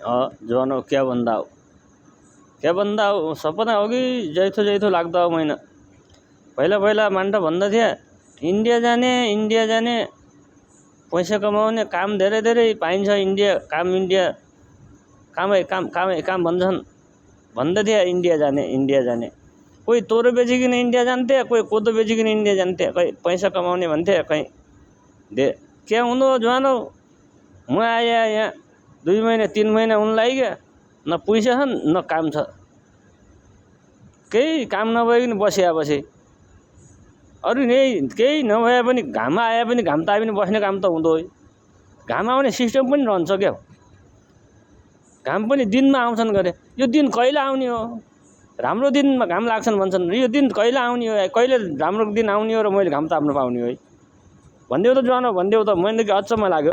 जवानो क्या बंदा हो सपना हो कि जैथो लाग्दा हो मैन पहिला मान्छे भन्दा थिए इन्डिया जाने पैसा कमाउने काम धेरै पाइन्छ इन्डिया काम भन्छन् भन्दै थिए इन्डिया जाने कोही तोरो बेचिकन इन्डिया जान्थे कोही कोदो बेचिकन इन्डिया जान्थे कोही पैसा कमाउने भन्थे कोही क्या हुँदो जवानो म आया यहाँ 2 महिना 3 महिना हुन लाग्यो न पैसा छ न काम छ केही काम नभइकन बसे अरु केही नभए पनि घाम आए पनि घाम ताए पनि बस्ने काम त हुँदो है घाम आउने सिस्टम पनि रहन्छ क्या घाम पनि दिनमा आउँछन् गरे यो दिन कहिले आउने हो राम्रो दिनमा घाम लाग्छन् भन्छन् यो दिन कहिले आउने हो कहिले राम्रो दिन आउने हो र मैले घाम ताप्न पाउने हो है भन्देऊ त जवानो भन्देऊ त मैले अचम्म लाग्यो